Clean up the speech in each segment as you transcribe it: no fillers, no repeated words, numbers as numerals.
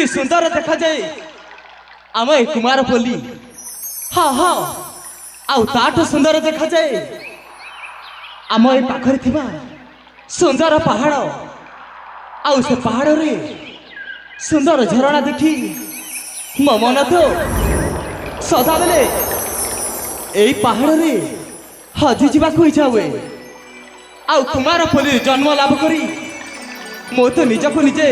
सुंदर देखा जाए आम ए कुमार पल्ली। हाँ हाँ आउ ताठू सुंदर देखा जाए आम ए पाखरे थिबा सुंदर पहाड़। आउ से पहाड़ रे सुंदर झरणा देखी मो मन तो सदा बेले एई पहाड़ रे हजि जीवाकू इच्छा हुए। आउ कुमार पल्ली जन्म लाभ करी मो तो निजको निजे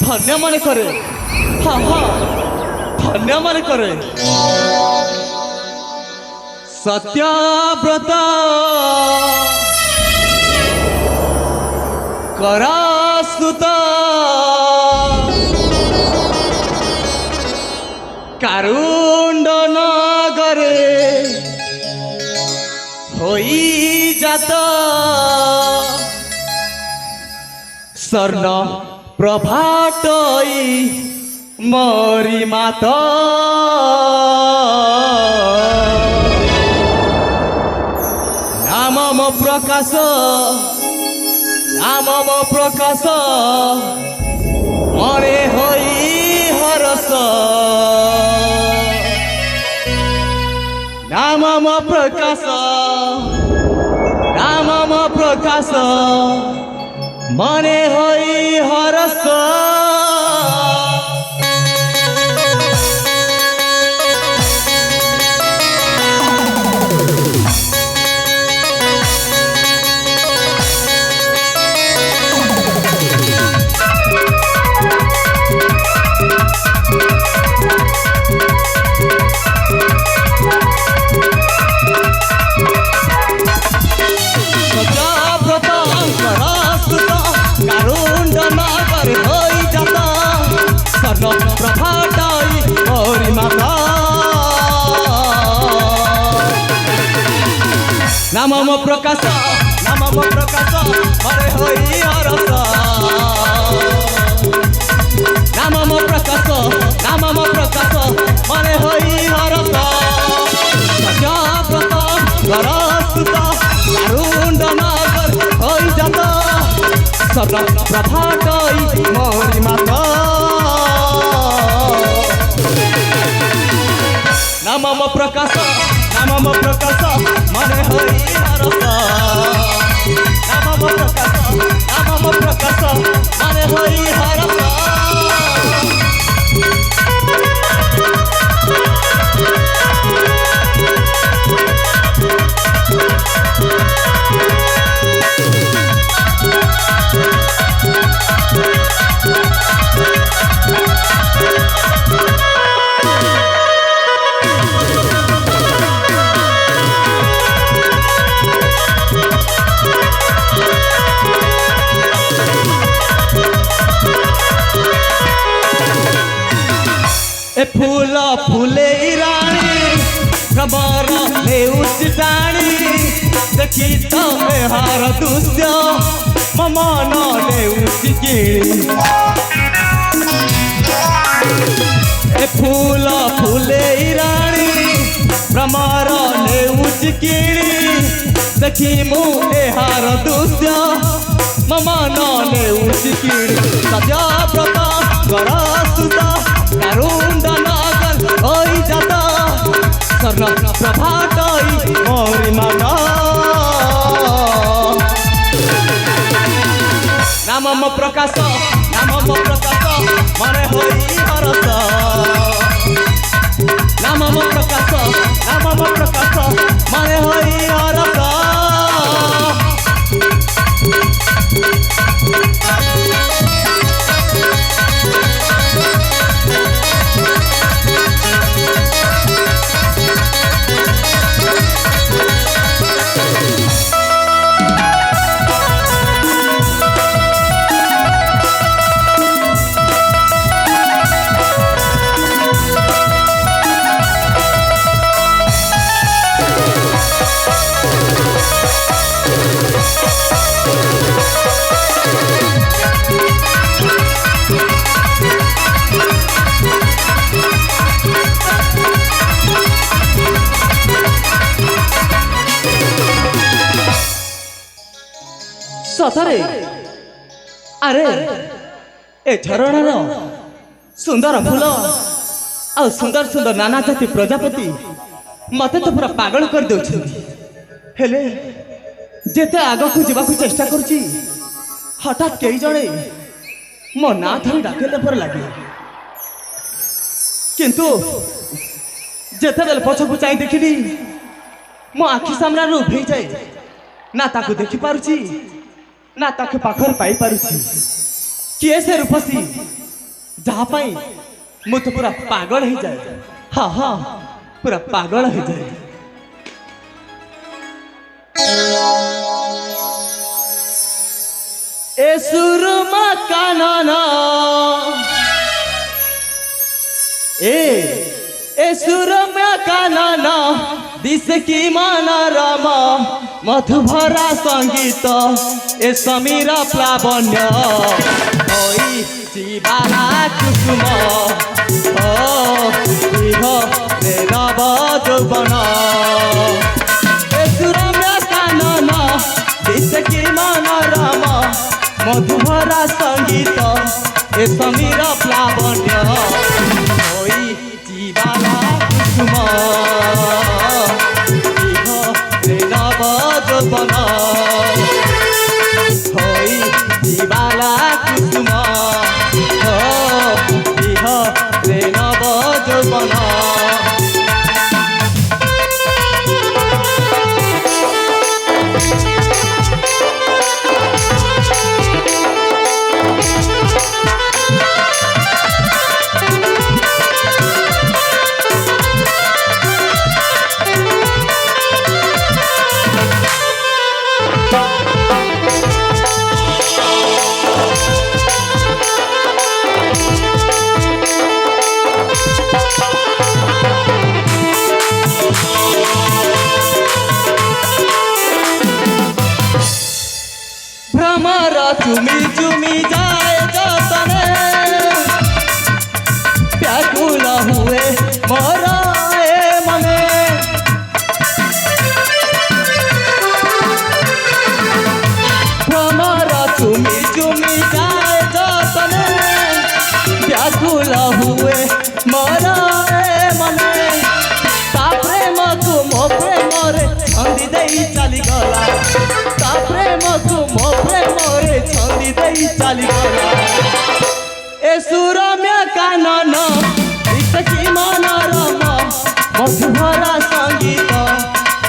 धन्य मन करे। हाँ हाँ धन्य मन करे। सत्यव्रत करास्तुत कारुण्ड नगरे होई जाता स्वर्ण प्रभाटई मोरी माता। नाम मो प्रकाश नाम मो प्रकाश मरे होई हरस। नाम मो प्रकाश नाम मो प्रकाश मने होई हरस। नाम मो प्रकाश नाम मो प्रकाश मरे होई हरस। नाम मो प्रकाश नाम मो प्रकाश मरे होई हरस। सत्यव्रत करास्तुत कारुण्ड नगर होई जाता स्वर्ण प्रभाटई मोरी माता। नाम मो प्रकाश नाम मो प्रकाश मने होई हरस। नाम मो प्रकाश नाम मो प्रकाश मने होई हरस। ए फूल फूले रानी खबर हेउच जानी देखी तमे हार दृश्य मन नेउच किणी। ए फूल फूले रानी भ्रमर नेउच किणी देखी मु हार दृश्य मन नेउच किणी। सत्यव्रत करास्तुत कारुण्ड नगर होई जाता स्वर्ण प्रभाटई मोरी माता। नाम मो प्रकाश नाम मो प्रकाश मरे होई हरस। नाम मो प्रकाश नाम मो प्रकाश मरे होई हरस। सतरे अरे ए झरणा सुंदर फूल आ सुंदर सुंदर नाना जाति प्रजापति मत तो पूरा पागल कर हेले जेते आग को जीवा को चेष्टा करुची हठात कई जड़े मो ना धरी डाकेले पर लगे किंतु जेते बेल पछकु चाई देखिली मो आखि सामना रू उभे जाए ना ताको देखि पारुची ना ताके पाखर पाई पारुची किए से रूपसी जहाँ पाई मु तो पूरा पागल हो जाए हाँ हाँ पूरा पागल हो जाए ए सुरमा कानना ए सुरमा कानना दिस की माना रामा मधुभरा संगीत ए समीरा प्लावन्य ओई जीवाला कुसुम ओ इह रे नव यौवन ए सुरम्य कानन दिस की माना रामा मधुभरा संगीत ए समीरा प्लावन्य ओई जीवाला कुसुम यौवन होई जीवाला कुसुम इह रे नव यौवन भ्रमर चुमी चुमी जाए जतने व्याकुल हुए मोर मने भ्रमर चुमी चुमी जाए जतने व्याकुल हुए मोर मने ता प्रेम को मो प्रेम रे छंदी देई चली गला ता प्रेम को मो प्रेम रे छंदी देई चली गला ए सुरम्य कानन इसकी मनोरम मधुभरा संगीत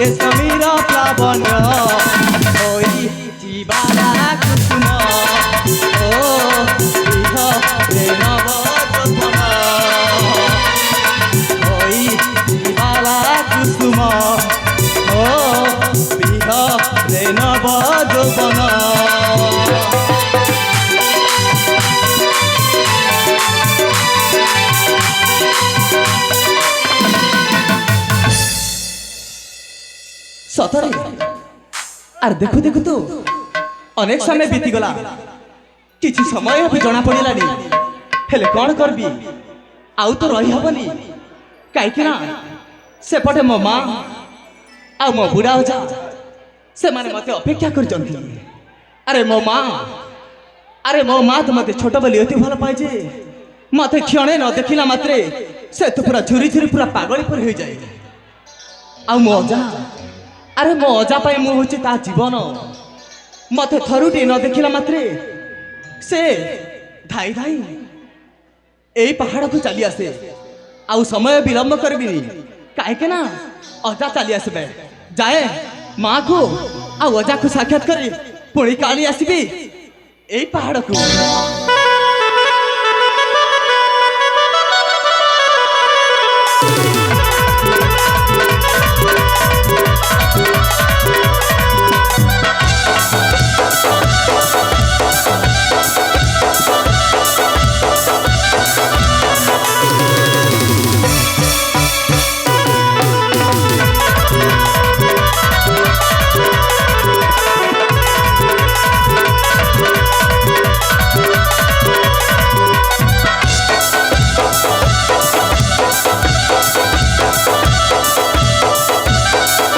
ए समीरा प्लावन्य ओई जीवाला कुसुम ओ इह रे नव यौवन ओई जीवाला कुसुम ओ इह रे नव यौवन सतरे आर देखु देखु तो अनेक समय बीतीगला किसी समय भी जना पड़लानी हेले कौन करबी आउ तो रही हबनी कहीं ना सेपटे मो माँ आ मो बुढ़ा अजा से माने मते अपेक्षा कर अरे मो माँ तो मते छोट बोली अति भल पाए जे मते क्षणे न देखिला मात्रे से तो पूरा झुरी झुरी पूरा पागल पर हो जाए आ मो अजा अरे मो अजा पाई मु होची ता जीवन मते थरुटी न देखिला मात्रे से धाई धाई एई पहाड़ को चली आसे आउ समय विलंब करबिनी काहे के ना अजा चली आसबे जाए माँ को आउ अजा को साक्षात करे पुणी काली आसबी एई पहाड़ को